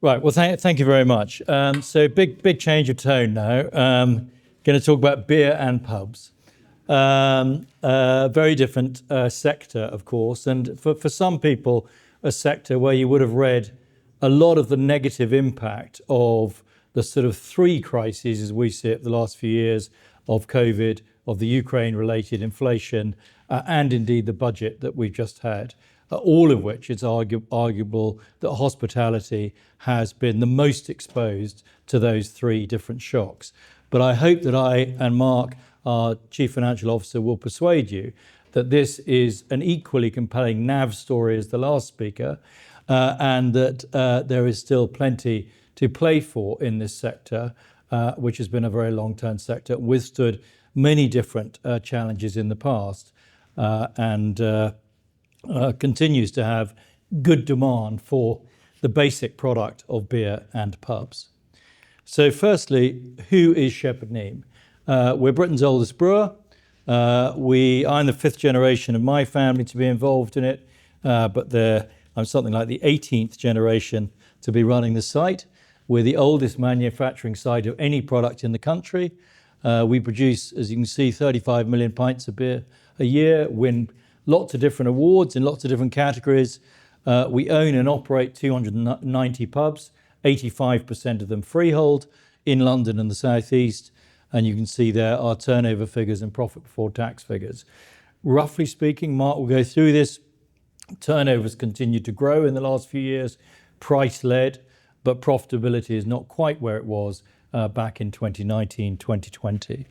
Right, well, thank you very much. So big change of tone now. Going to talk about beer and pubs. Very different sector, of course, and for some people, a sector where you would have read a lot of the negative impact of the sort of three crises as we see it the last few years of COVID, of the Ukraine-related inflation, and indeed the budget that we've just had, all of which it's arguable that hospitality has been the most exposed to those three different shocks. But I hope that I and Mark, our Chief Financial Officer, will persuade you that this is an equally compelling NAV story as the last speaker, and that there is still plenty to play for in this sector, which has been a very long-term sector, withstood many different challenges in the past, and continues to have good demand for the basic product of beer and pubs. So firstly, who is Shepherd Neame? We're Britain's oldest brewer. I'm the fifth generation of my family to be involved in it, but I'm something like the 18th generation to be running the site. We're the oldest manufacturing site of any product in the country. We produce, as you can see, 35 million pints of beer a year, win lots of different awards in lots of different categories. We own and operate 290 pubs, 85% of them freehold in London and the Southeast. And you can see there our turnover figures and profit before tax figures. Roughly speaking, Mark will go through this. Turnovers continued to grow in the last few years, price-led, but profitability is not quite where it was back in 2019, 2020.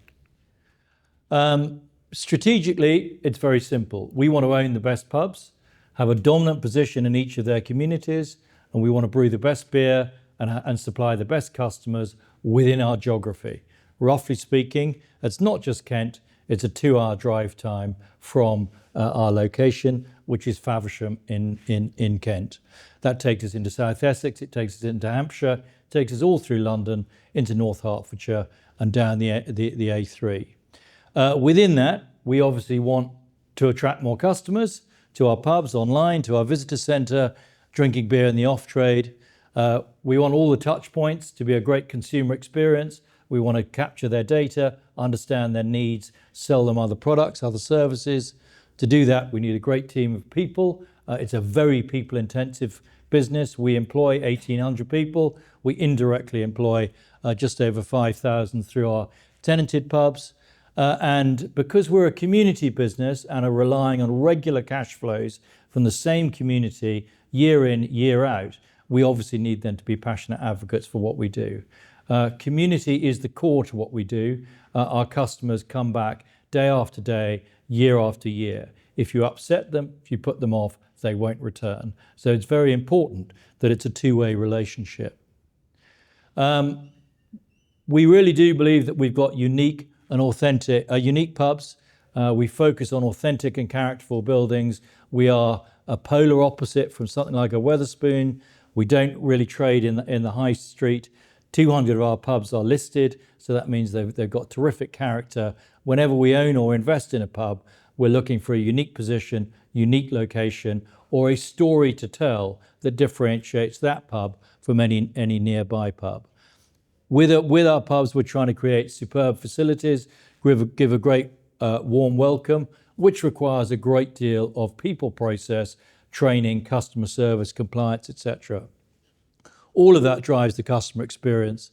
Strategically, it's very simple. We want to own the best pubs, have a dominant position in each of their communities, and we want to brew the best beer and supply the best customers within our geography. Roughly speaking, it's not just Kent, it's a 2-hour drive time from our location, which is Faversham in Kent. That takes us into South Essex, it takes us into Hampshire, it takes us all through London, into North Hertfordshire and down the A3. Within that, we obviously want to attract more customers to our pubs, online, to our visitor centre, drinking beer in the off-trade. We want all the touch points to be a great consumer experience. We want to capture their data, understand their needs, sell them other products, other services. To do that, we need a great team of people. It's a very people-intensive business. We employ 1,800 people. We indirectly employ just over 5,000 through our tenanted pubs. And because we're a community business and are relying on regular cash flows from the same community year in, year out, we obviously need them to be passionate advocates for what we do. Community is the core to what we do. Our customers come back day after day, year after year. If you upset them, if you put them off, they won't return. So it's very important that it's a two-way relationship. We really do believe that we've got unique pubs. We focus on authentic and characterful buildings. We are a polar opposite from something like a Wetherspoon. We don't really trade in the high street. 200 of our pubs are listed, so that means they've got terrific character. Whenever we own or invest in a pub, we're looking for a unique position, unique location, or a story to tell that differentiates that pub from any nearby pub. With our pubs, we're trying to create superb facilities, give a great warm welcome, which requires a great deal of people process, training, customer service, compliance, etc. All of that drives the customer experience.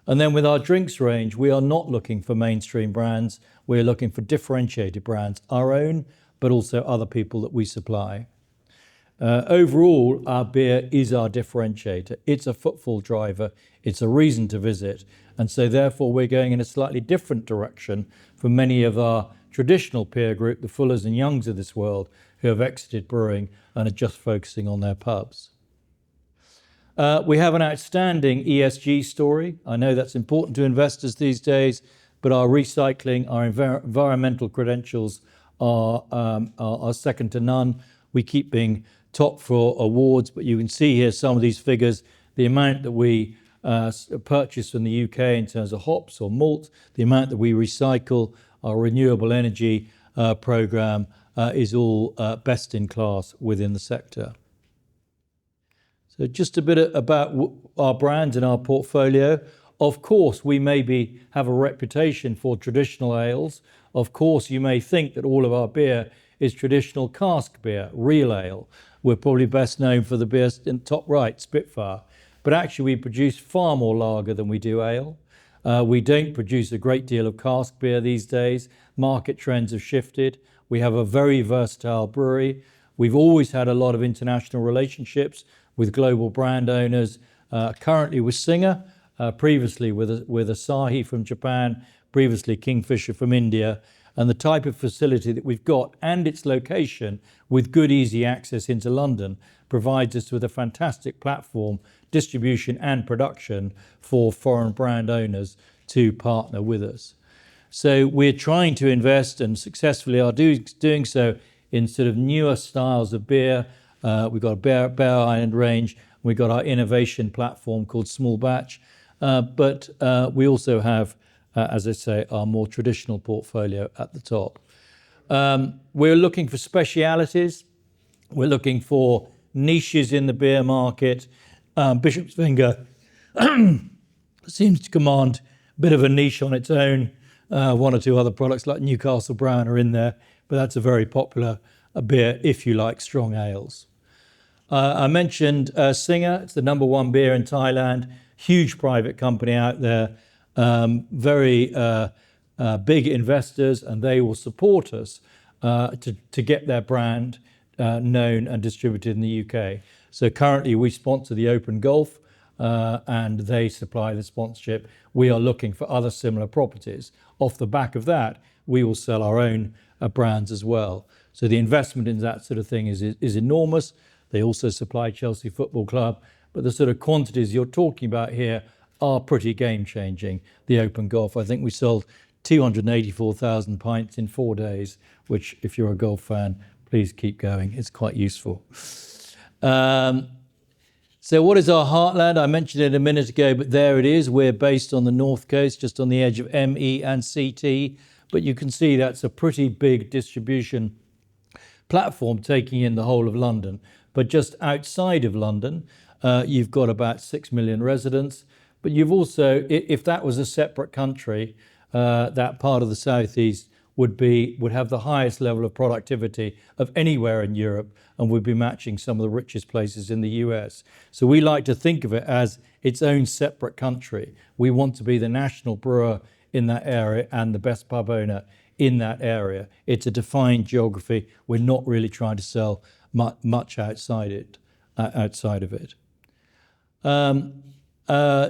And then with our drinks range, we are not looking for mainstream brands. We're looking for differentiated brands, our own, but also other people that we supply. Overall, our beer is our differentiator. It's a footfall driver. It's a reason to visit. And so therefore, we're going in a slightly different direction from many of our traditional peer group, the Fullers and Youngs of this world, who have exited brewing and are just focusing on their pubs. We have an outstanding ESG story. I know that's important to investors these days, but our recycling, our environmental credentials are second to none. We keep being top for awards, but you can see here some of these figures, the amount that we purchase from the UK in terms of hops or malt, the amount that we recycle, our renewable energy programme is all best in class within the sector. So So just a bit about our brand and our portfolio. Of course, we maybe have a reputation for traditional ales. Of course, you may think that all of our beer is traditional cask beer, real ale. We're probably best known for the beer in top right, Spitfire. But actually, we produce far more lager than we do ale. We don't produce a great deal of cask beer these days. Market trends have shifted. We have a very versatile brewery. We've always had a lot of international relationships with global brand owners, currently with Singha, previously with Asahi from Japan, previously Kingfisher from India. And the type of facility that we've got and its location with good easy access into London provides us with a fantastic platform, distribution and production for foreign brand owners to partner with us. So we're trying to invest and successfully are doing so in sort of newer styles of beer. We've got a Bear Island range. We've got our innovation platform called Small Batch. But we also have, as I say, our more traditional portfolio at the top. We're looking for specialities. We're looking for niches in the beer market. Bishop's Finger seems to command a bit of a niche on its own. One or two other products like Newcastle Brown are in there, but that's a very popular beer if you like strong ales. I mentioned Singha. It's the #1 beer in Thailand. Huge private company out there. Very big investors, and they will support us to get their brand known and distributed in the UK. So currently we sponsor the Open Golf and they supply the sponsorship. We are looking for other similar properties. Off the back of that, we will sell our own brands as well. So the investment in that sort of thing is enormous. They also supply Chelsea Football Club, but the sort of quantities you're talking about here are pretty game-changing. The Open Golf, I think we sold 284,000 pints in 4 days, which if you're a golf fan, please keep going. It's quite useful. So what is our heartland? I mentioned it a minute ago, but there it is. We're based on the north coast, just on the edge of ME and CT. But you can see that's a pretty big distribution platform taking in the whole of London. But just outside of London, you've got about 6 million residents. But you've also, if that was a separate country, that part of the southeast would have the highest level of productivity of anywhere in Europe and would be matching some of the richest places in the US. So we like to think of it as its own separate country. We want to be the national brewer in that area and the best pub owner in that area. It's a defined geography. We're not really trying to sell much outside of it.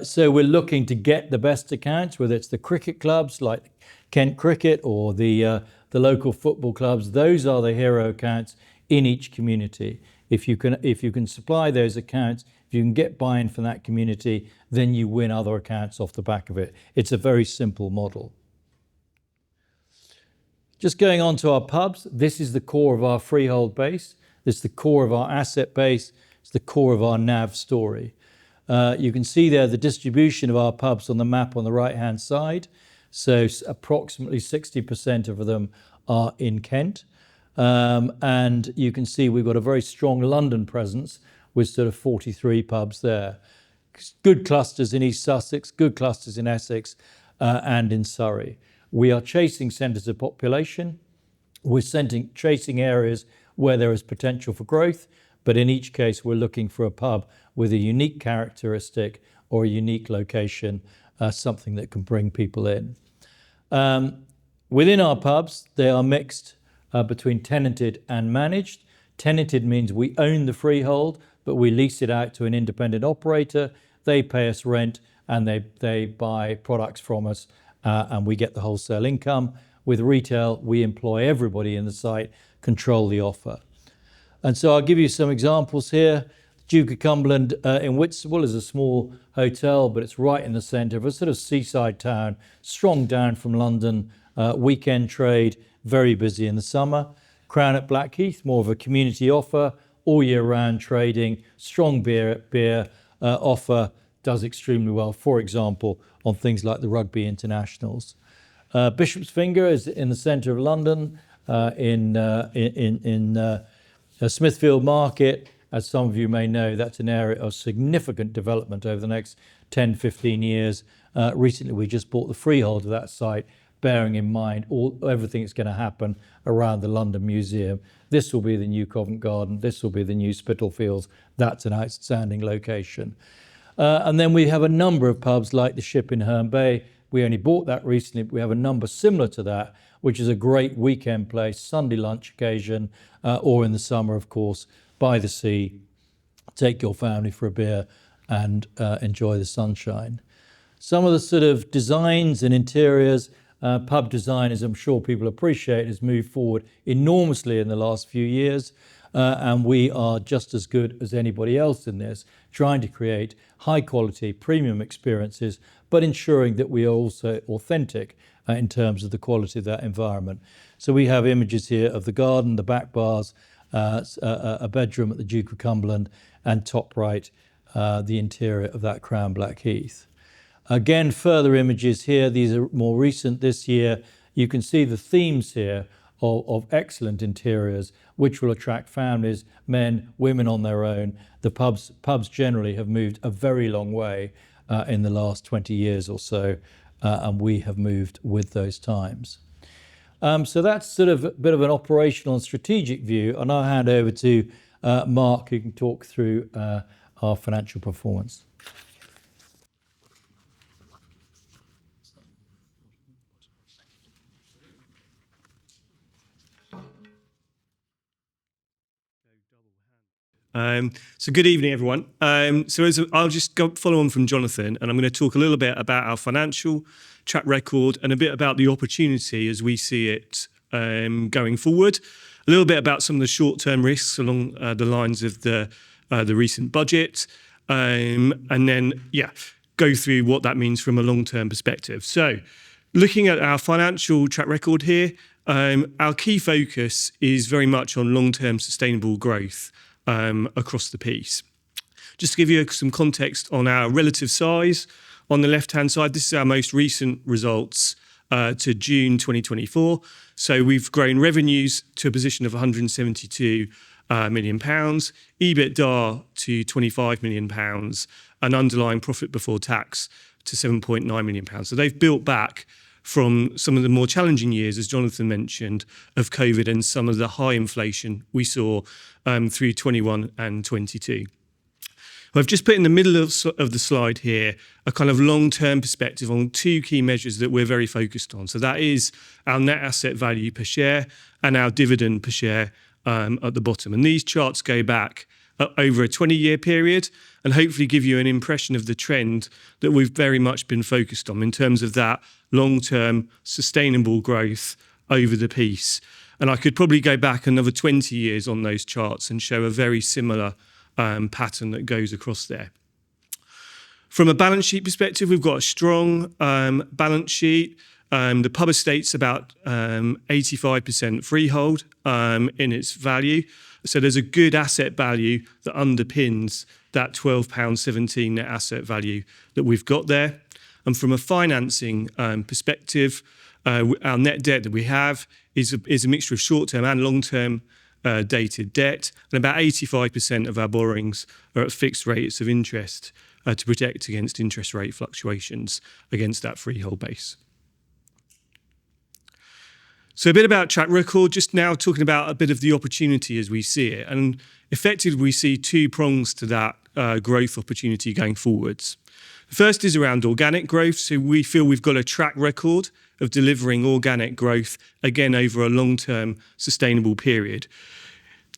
So we're looking to get the best accounts, whether it's the cricket clubs like Kent Cricket or the local football clubs. Those are the hero accounts in each community. If you can supply those accounts, if you can get buy-in from that community, then you win other accounts off the back of it. It's a very simple model. Just going on to our pubs, this is the core of our freehold base. This is the core of our asset base. It's the core of our NAV story. You can see there the distribution of our pubs on the map on the right-hand side. So approximately 60% of them are in Kent. And you can see we've got a very strong London presence with sort of 43 pubs there. Good clusters in East Sussex, good clusters in Essex and in Surrey. We are chasing centres of population. We're chasing areas where there is potential for growth, but in each case we're looking for a pub with a unique characteristic or a unique location, something that can bring people in. Within our pubs, they are mixed between tenanted and managed. Tenanted means we own the freehold, but we lease it out to an independent operator. They pay us rent and they buy products from us and we get the wholesale income. With retail, we employ everybody in the site, control the offer. And so I'll give you some examples here. Duke of Cumberland in Whitstable is a small hotel, but it's right in the centre of a sort of seaside town, strong down from London, weekend trade, very busy in the summer. Crown at Blackheath, more of a community offer, all year round trading, strong beer offer, does extremely well, for example, on things like the rugby internationals. Bishop's Finger is in the centre of London, in Smithfield Market, as some of you may know, that's an area of significant development over the next 10, 15 years. Recently, we just bought the freehold of that site, bearing in mind everything that's going to happen around the London Museum. This will be the new Covent Garden. This will be the new Spitalfields. That's an outstanding location. And then we have a number of pubs like the Ship in Herne Bay. We only bought that recently, but we have a number similar to that, which is a great weekend place, Sunday lunch occasion, or in the summer, of course, by the sea. Take your family for a beer and enjoy the sunshine. Some of the sort of designs and interiors, pub design, as I'm sure people appreciate, has moved forward enormously in the last few years. And we are just as good as anybody else in this, trying to create high quality premium experiences, but ensuring that we are also authentic in terms of the quality of that environment. So we have images here of the garden, the back bars, a bedroom at the Duke of Cumberland, and top right, the interior of that Crown Black Heath. Again, further images here. These are more recent this year. You can see the themes here of excellent interiors, which will attract families, men, women on their own. The pubs generally have moved a very long way in the last 20 years or so, and we have moved with those times. So that's sort of a bit of an operational and strategic view, and I'll hand over to Mark, who can talk through our financial performance. So good evening, everyone. I'll just follow on from Jonathan, and I'm going to talk a little bit about our financial track record and a bit about the opportunity as we see it going forward. A little bit about some of the short-term risks along the lines of the recent budget, and then go through what that means from a long-term perspective. So, looking at our financial track record here, our key focus is very much on long-term sustainable growth across the piece. Just to give you some context on our relative size, on the left-hand side, this is our most recent results to June 2024. So we've grown revenues to a position of £172 million, EBITDA to £25 million, and underlying profit before tax to £7.9 million. So they've built back from some of the more challenging years, as Jonathan mentioned, of COVID and some of the high inflation we saw through 21 and 22. I've just put in the middle of the slide here a kind of long-term perspective on two key measures that we're very focused on. So that is our net asset value per share and our dividend per share at the bottom. And these charts go back over a 20-year period and hopefully give you an impression of the trend that we've very much been focused on in terms of that long-term sustainable growth over the piece. And I could probably go back another 20 years on those charts and show a very similar pattern that goes across there. From a balance sheet perspective, we've got a strong balance sheet. The pub estate's about 85% freehold in its value. So there's a good asset value that underpins that £12.17 net asset value that we've got there. And from a financing perspective, our net debt that we have is a mixture of short-term and long-term dated debt, and about 85% of our borrowings are at fixed rates of interest to protect against interest rate fluctuations against that freehold base. So a bit about track record, just now talking about a bit of the opportunity as we see it. And effectively, we see two prongs to that growth opportunity going forwards. The first is around organic growth. So we feel we've got a track record of delivering organic growth, again, over a long-term sustainable period.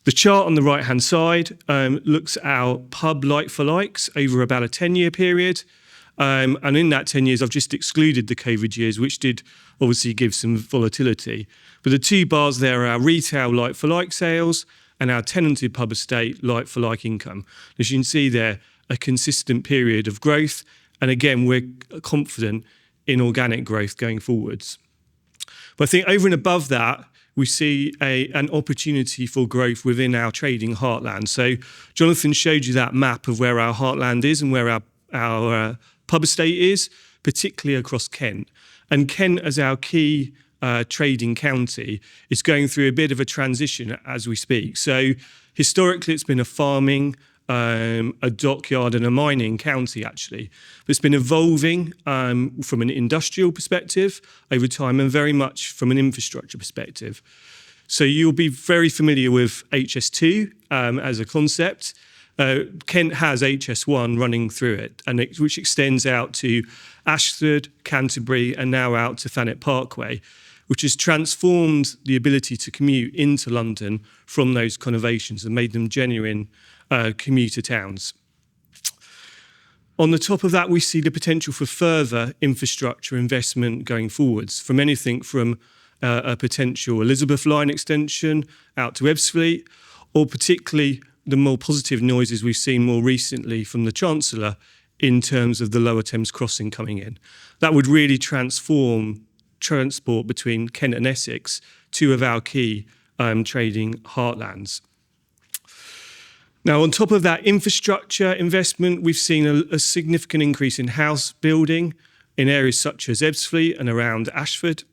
The chart on the right-hand side looks at our pub like-for-likes over about a 10-year period. And in that 10 years, I've just excluded the COVID years, which did obviously give some volatility. But the two bars there are our retail like-for-like sales and our tenanted pub estate like-for-like income. As you can see there, a consistent period of growth. And again, we're confident in organic growth going forwards. But I think over and above that, we see an opportunity for growth within our trading heartland. So Jonathan showed you that map of where our heartland is and where our pub estate is, particularly across Kent. And Kent, as our key trading county, is going through a bit of a transition as we speak. So Historically, it's been a farming, a dockyard and a mining county, actually. But it's been evolving from an industrial perspective over time and very much from an infrastructure perspective. So you'll be very familiar with HS2 as a concept. Kent has HS1 running through it, which extends out to Ashford, Canterbury, and now out to Thanet Parkway, which has transformed the ability to commute into London from those conurbations and made them genuine commuter towns. On the top of that, we see the potential for further infrastructure investment going forwards, from anything from a potential Elizabeth line extension out to Ebbsfleet, or particularly the more positive noises we've seen more recently from the Chancellor in terms of the Lower Thames crossing coming in. That would really transform transport between Kent and Essex, two of our key trading heartlands. Now, on top of that infrastructure investment, we've seen a significant increase in house building in areas such as Ebbsfleet and around Ashford.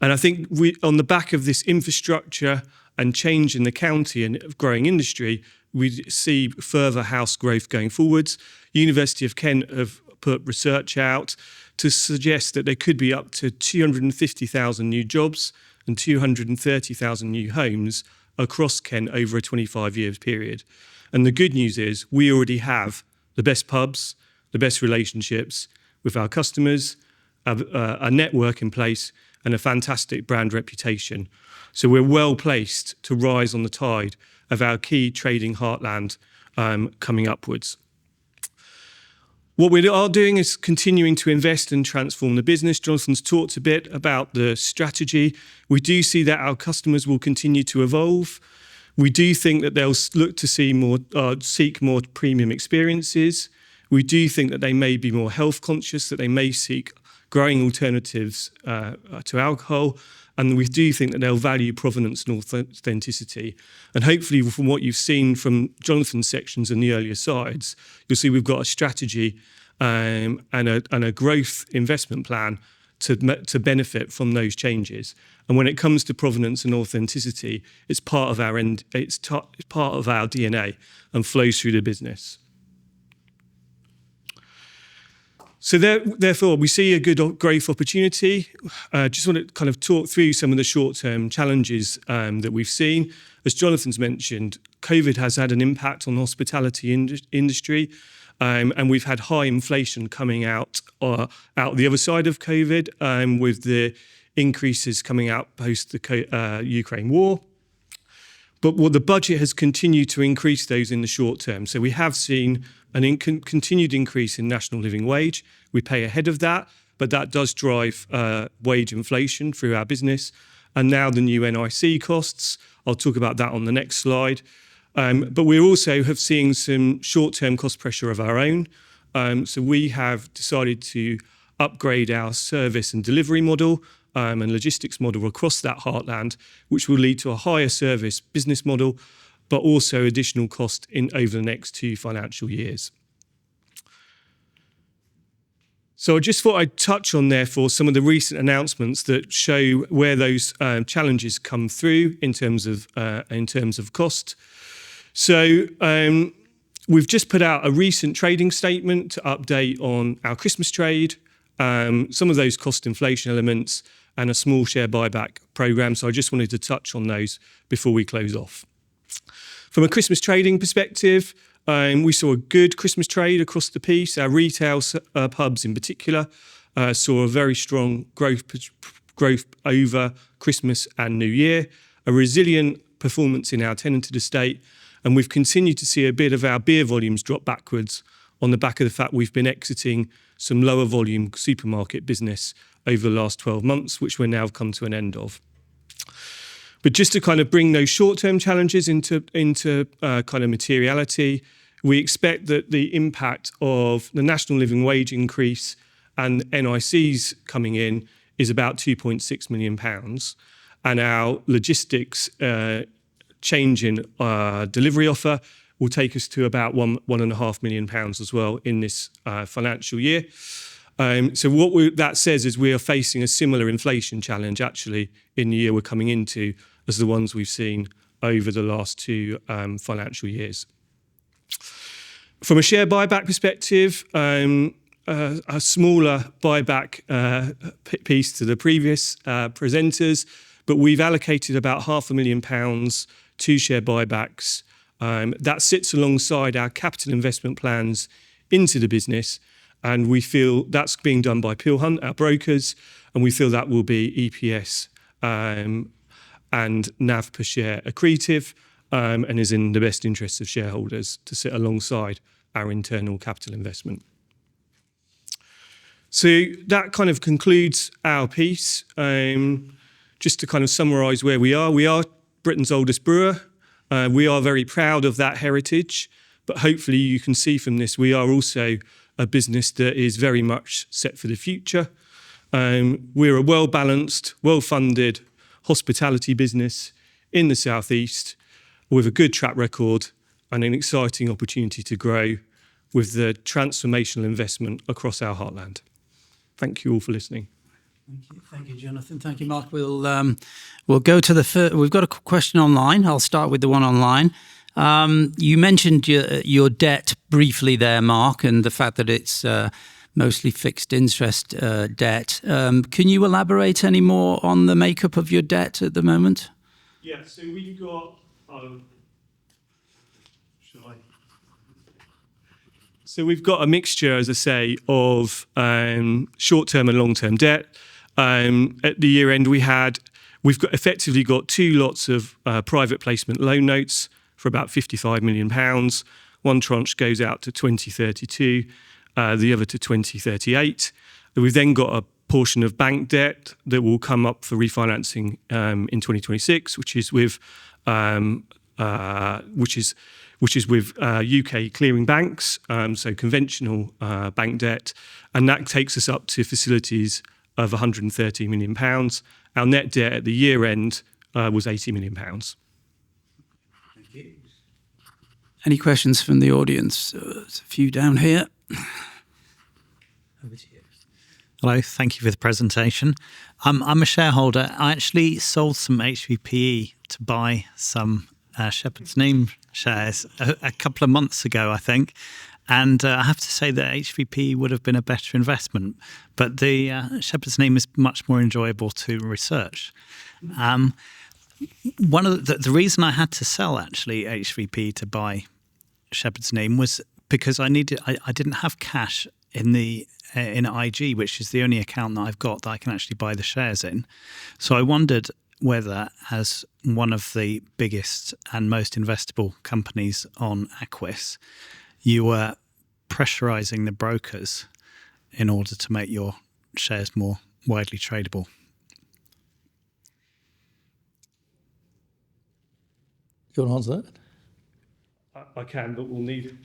And I think on the back of this infrastructure and change in the county and growing industry, we see further house growth going forwards. University of Kent have put research out to suggest that there could be up to 250,000 new jobs and 230,000 new homes across Kent over a 25-year period. And the good news is we already have the best pubs, the best relationships with our customers, a network in place, and a fantastic brand reputation. So we're well placed to rise on the tide of our key trading heartland coming upwards. What we are doing is continuing to invest and transform the business. Jonathan's talked a bit about the strategy. We do see that our customers will continue to evolve. We do think that they'll look to see more, seek more premium experiences. We do think that they may be more health conscious, that they may seek growing alternatives to alcohol. And we do think that they'll value provenance and authenticity. And hopefully from what you've seen from Jonathan's sections and the earlier slides, you'll see we've got a strategy and a growth investment plan to benefit from those changes. And when it comes to provenance and authenticity, it's part of our DNA and flows through the business. So therefore, we see a good growth opportunity. Just want to kind of talk through some of the short-term challenges that we've seen. As Jonathan's mentioned, COVID has had an impact on the hospitality industry, and we've had high inflation coming out the other side of COVID, with the increases coming out post the Ukraine war. But the budget has continued to increase those in the short term. So we have seen an continued increase in national living wage. We pay ahead of that, but that does drive wage inflation through our business. And now the new NIC costs. I'll talk about that on the next slide. But we also have seen some short-term cost pressure of our own. So we have decided to upgrade our service and delivery model and logistics model across that heartland, which will lead to a higher service business model, but also additional cost over the next 2 financial years. So I just thought I'd touch on, therefore, some of the recent announcements that show where those challenges come through in terms of cost. So we've just put out a recent trading statement to update on our Christmas trade, some of those cost inflation elements, and a small share buyback programme. So I just wanted to touch on those before we close off. From a Christmas trading perspective, we saw a good Christmas trade across the piece. Our retail pubs in particular saw a very strong growth over Christmas and New Year, a resilient performance in our tenanted estate, and we've continued to see a bit of our beer volumes drop backwards on the back of the fact we've been exiting some lower volume supermarket business over the last 12 months, which we're now come to an end of. But just to kind of bring those short-term challenges into kind of materiality, we expect that the impact of the national living wage increase and NICs coming in is about £2.6 million. And our logistics change in delivery offer will take us to about £1.5 million as well in this financial year. So what that says is we are facing a similar inflation challenge actually in the year we're coming into as the ones we've seen over the last 2 financial years. From a share buyback perspective, a smaller buyback piece to the previous presenters, but we've allocated about £500,000 to share buybacks. That sits alongside our capital investment plans into the business, and we feel that's being done by Peel Hunt, our brokers, and we feel that will be EPS and NAV per share accretive, and is in the best interests of shareholders to sit alongside our internal capital investment. So that kind of concludes our piece. Just to kind of summarise where we are Britain's oldest brewer. We are very proud of that heritage, but hopefully you can see from this we are also a business that is very much set for the future. We're a well-balanced, well-funded hospitality business in the southeast with a good track record and an exciting opportunity to grow with the transformational investment across our heartland. Thank you all for listening. Thank you, Jonathan. Thank you, Mark. We'll go to the we've got a question online. I'll start with the one online. You mentioned your debt briefly there, Mark, and the fact that it's mostly fixed interest debt. Can you elaborate any more on the makeup of your debt at the moment? Yeah, so we've got. So we've got a mixture, as I say, of short-term and long-term debt. At the year end, we've effectively got 2 lots of private placement loan notes for about £55 million. One tranche goes out to 2032, the other to 2038. We've then got a portion of bank debt that will come up for refinancing in 2026, which is with UK clearing banks, so conventional bank debt, and that takes us up to facilities of £130 million. Our net debt at the year end was £80 million. Thank you. Any questions from the audience? There's a few down here. Over to you. Hello, thank you for the presentation. I'm a shareholder. I actually sold some HVPE to buy some Shepherd's Neame shares a couple of months ago, I think. And I have to say that HVP would have been a better investment, but the Shepherd's Neame is much more enjoyable to research. One of the reason I had to sell actually HVP to buy Shepherd's Neame was because I didn't have cash in IG, which is the only account that I've got that I can actually buy the shares in. So I wondered whether, as one of the biggest and most investable companies on Aquis, you were pressurising the brokers in order to make your shares more widely tradable. Do you want to answer that? I can, but we'll need.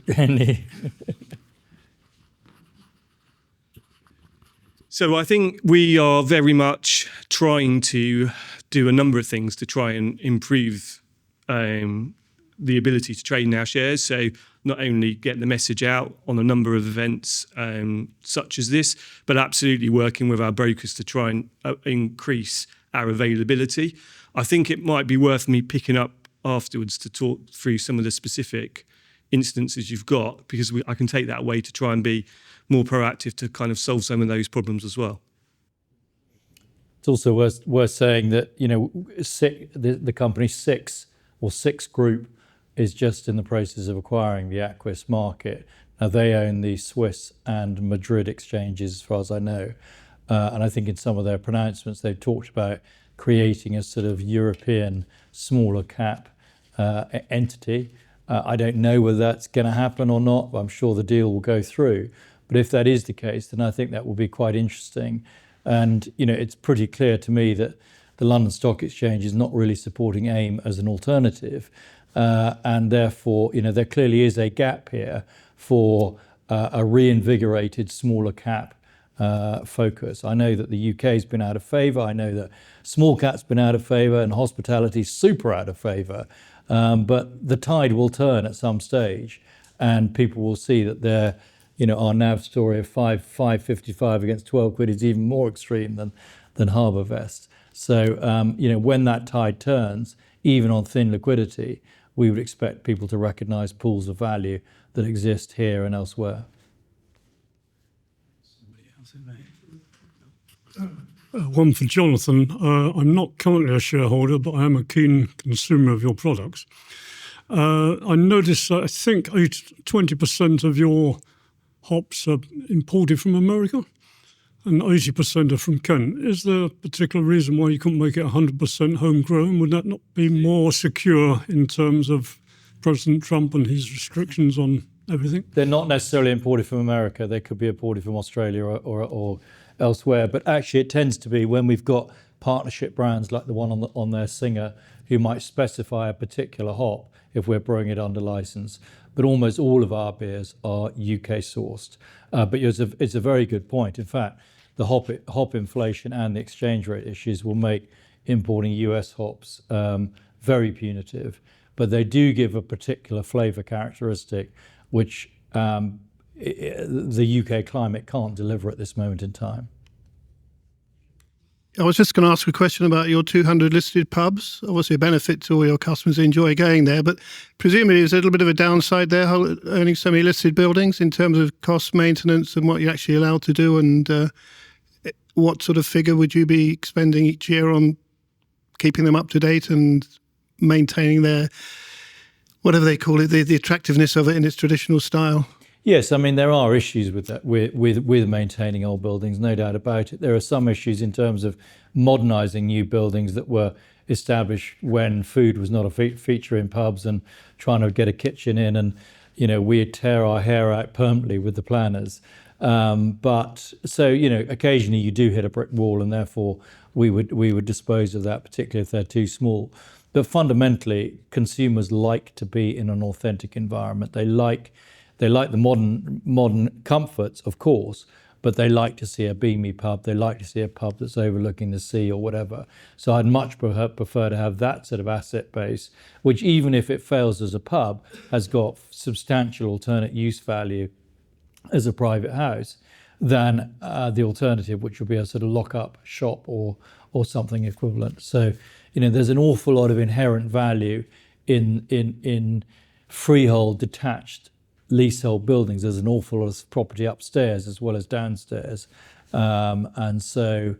So I think we are very much trying to do a number of things to try and improve the ability to trade in our shares. So not only get the message out on a number of events such as this, but absolutely working with our brokers to try and increase our availability. I think it might be worth me picking up afterwards to talk through some of the specific instances you've got, because I can take that away to try and be more proactive to kind of solve some of those problems as well. It's also worth saying that, you know, the company Six Group is just in the process of acquiring the Aquis market. Now, they own the Swiss and Madrid exchanges, as far as I know. And I think in some of their pronouncements, they've talked about creating a sort of European smaller cap entity. I don't know whether that's going to happen or not, but I'm sure the deal will go through. But if that is the case, then I think that will be quite interesting. And, you know, it's pretty clear to me that the London Stock Exchange is not really supporting AIM as an alternative. And therefore, you know, there clearly is a gap here for a reinvigorated smaller cap focus. I know that the UK has been out of favour. I know that small cap's been out of favour and hospitality's super out of favour. But the tide will turn at some stage, and people will see that our NAV story of 5.55 against 12 quid is even more extreme than Harbour Vest. So, when that tide turns, even on thin liquidity, we would expect people to recognise pools of value that exist here and elsewhere. One for Jonathan. I'm not currently a shareholder, but I am a keen consumer of your products. I noticed that I think 20% of your hops are imported from America and 80% are from Kent. Is there a particular reason why you couldn't make it 100% homegrown? Would that not be more secure in terms of President Trump and his restrictions on everything? They're not necessarily imported from America. They could be imported from Australia or elsewhere. But actually, it tends to be when we've got partnership brands like the one on their Singha, who might specify a particular hop if we're brewing it under license. But almost all of our beers are UK sourced. But it's a very good point. In fact, the hop inflation and the exchange rate issues will make importing US hops very punitive. But they do give a particular flavour characteristic which the UK climate can't deliver at this moment in time. I was just going to ask a question about your 200 listed pubs. Obviously a benefit to all your customers who enjoy going there, but presumably there's a little bit of a downside there, owning so many listed buildings in terms of cost, maintenance and what you're actually allowed to do, and what sort of figure would you be expending each year on keeping them up to date and maintaining their, whatever they call it, the attractiveness of it in its traditional style? Yes, I mean, there are issues with that, with maintaining old buildings, no doubt about it. There are some issues in terms of modernising new buildings that were established when food was not a feature in pubs, and trying to get a kitchen in, and, you know, we'd tear our hair out permanently with the planners. But so, you know, occasionally you do hit a brick wall, and therefore we would dispose of that, particularly if they're too small. But fundamentally, consumers like to be in an authentic environment. They like the modern comforts, of course, but they like to see a beamy pub. They like to see a pub that's overlooking the sea or whatever. So I'd much prefer to have that sort of asset base, which, even if it fails as a pub, has got substantial alternate use value as a private house, than the alternative, which would be a sort of lock-up shop or something equivalent. So, you know, there's an awful lot of inherent value in freehold detached leasehold buildings. There's an awful lot of property upstairs as well as downstairs, and so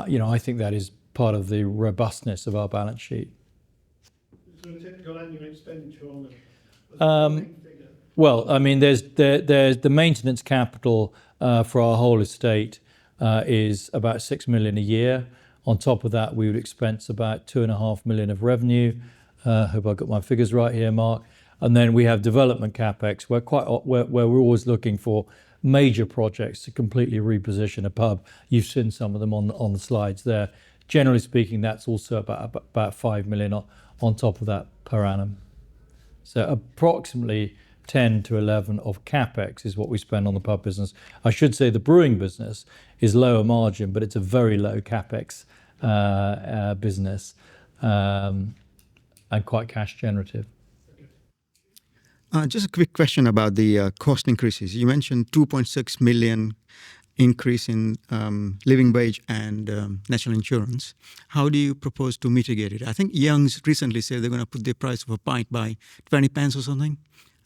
you know, I think that is part of the robustness of our balance sheet. So a typical annual expenditure on them? Well, I mean, there's the maintenance capital for our whole estate is about 6 million a year. On top of that, we would expense about 2.5 million of revenue. Hope I got my figures right here, Mark. And then we have development capex, where we're always looking for major projects to completely reposition a pub. You've seen some of them on the slides there. Generally speaking, that's also about 5 million on top of that per annum. So approximately 10 to 11 of capex is what we spend on the pub business. I should say the brewing business is lower margin, but it's a very low capex business, and quite cash generative. Just a quick question about the cost increases. You mentioned 2.6 million increase in living wage and national insurance. How do you propose to mitigate it? I think Young's recently said they're going to put the price of a pint by 20 pence or something.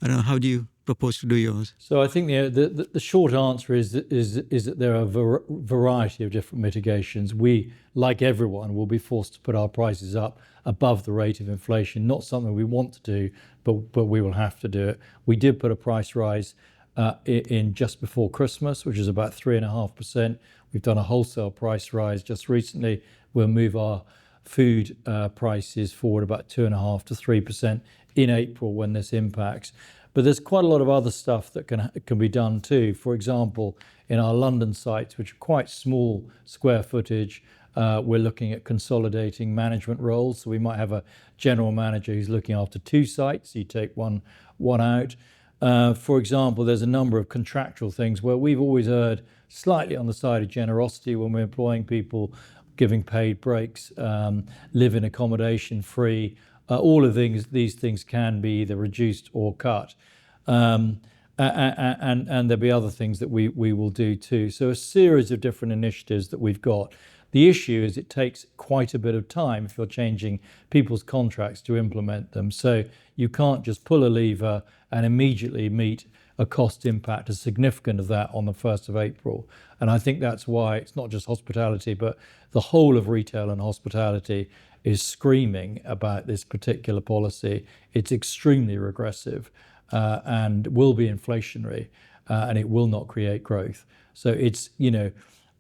I don't know, how do you propose to do yours? So I think the short answer is that there are a variety of different mitigations. We, like everyone, will be forced to put our prices up above the rate of inflation. Not something we want to do, but we will have to do it. We did put a price rise in just before Christmas, which is about 3.5%. We've done a wholesale price rise just recently. We'll move our food prices forward about 2.5% to 3% in April when this impacts. But there's quite a lot of other stuff that can be done too. For example, in our London sites, which are quite small square footage, we're looking at consolidating management roles. So we might have a general manager who's looking after 2 sites. You take one out. For example, there's a number of contractual things where we've always erred slightly on the side of generosity when we're employing people, giving paid breaks, live-in accommodation free. All of these things can be either reduced or cut. And there'll be other things that we will do too. So a series of different initiatives that we've got. The issue is it takes quite a bit of time if you're changing people's contracts to implement them. So you can't just pull a lever and immediately meet a cost impact as significant as that on the 1st of April. And I think that's why it's not just hospitality, but the whole of retail and hospitality is screaming about this particular policy. It's extremely regressive and will be inflationary, and it will not create growth. So it's,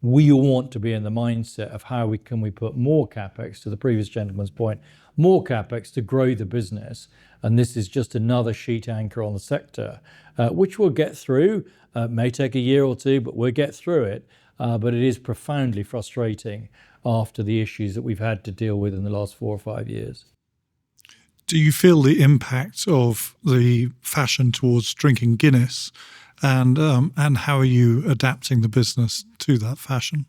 we want to be in the mindset of how we put more capex, to the previous gentleman's point, more capex to grow the business. And this is just another sheet anchor on the sector, which we'll get through. May take a year or two, but we'll get through it. But it is profoundly frustrating after the issues that we've had to deal with in the last 4 or 5 years. Do you feel the impact of the fashion towards drinking Guinness, and how are you adapting the business to that fashion?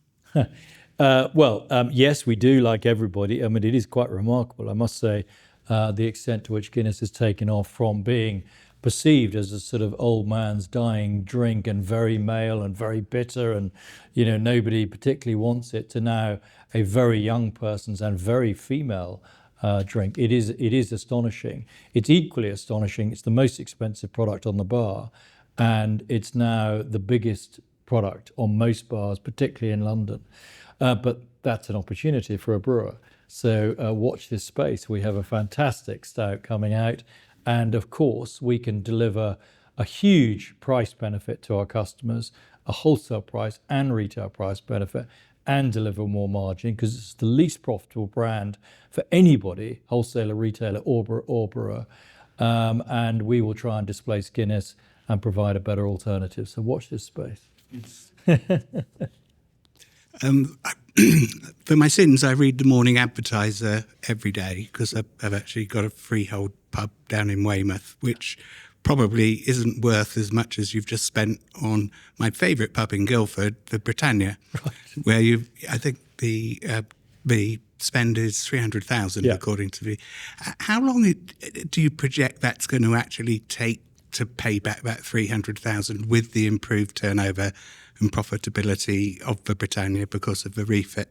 Yes, we do, like everybody. I mean, it is quite remarkable, I must say, the extent to which Guinness has taken off from being perceived as a sort of old man's dying drink and very male and very bitter and, nobody particularly wants it, to now a very young person's and very female drink. It is astonishing. It's equally astonishing. It's the most expensive product on the bar, and it's now the biggest product on most bars, particularly in London. But that's an opportunity for a brewer. So watch this space. We have a fantastic stout coming out. And of course, we can deliver a huge price benefit to our customers, a wholesale price and retail price benefit, and deliver more margin, because it's the least profitable brand for anybody, wholesaler, retailer, or brewer. And we will try and displace Guinness and provide a better alternative. So watch this space. For my sins, I read the Morning Advertiser every day, because I've actually got a freehold pub down in Weymouth, which probably isn't worth as much as you've just spent on my favourite pub in Guildford, the Britannia, right, where I think the spend is 300,000, yeah, according to me. How long do you project that's going to actually take to pay back that 300,000 with the improved turnover and profitability of the Britannia because of the refit?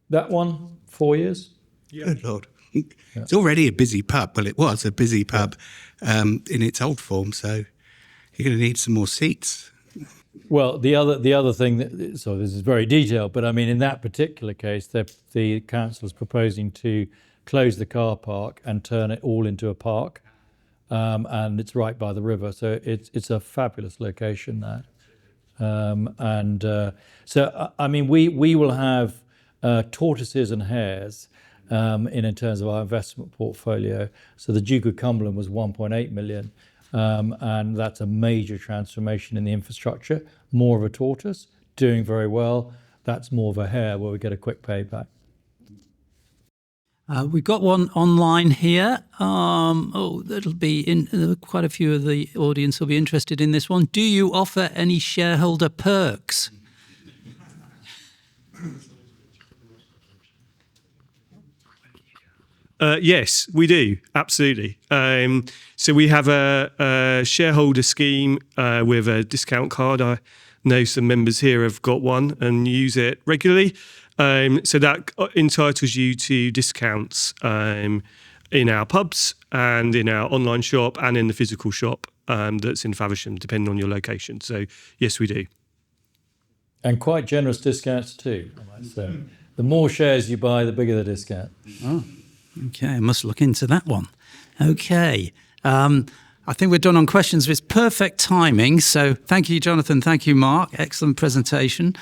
That one, 4 years. Yeah. Good Lord. Yeah. It's already a busy pub. Well, it was a busy pub in its old form, so you're going to need some more seats. Well, the other thing, so this is very detailed, but I mean, in that particular case, the council is proposing to close the car park and turn it all into a park, and it's right by the river, so it's a fabulous location there. So I mean, we will have tortoises and hares in terms of our investment portfolio. So the Duke of Cumberland was 1.8 million, and that's a major transformation in the infrastructure. More of a tortoise, doing very well. That's more of a hare, where we get a quick payback. We've got one online here. That'll be quite a few of the audience will be interested in this one. Do you offer any shareholder perks? Yes, we do. Absolutely. So we have a shareholder scheme with a discount card. I know some members here have got one and use it regularly. So that entitles you to discounts in our pubs and in our online shop and in the physical shop that's in Faversham, depending on your location. So yes, we do. And quite generous discounts too, I might say. The more shares you buy, the bigger the discount. Oh, okay. I must look into that one. Okay. I think we're done on questions. It's perfect timing. So thank you, Jonathan. Thank you, Mark. Excellent presentation.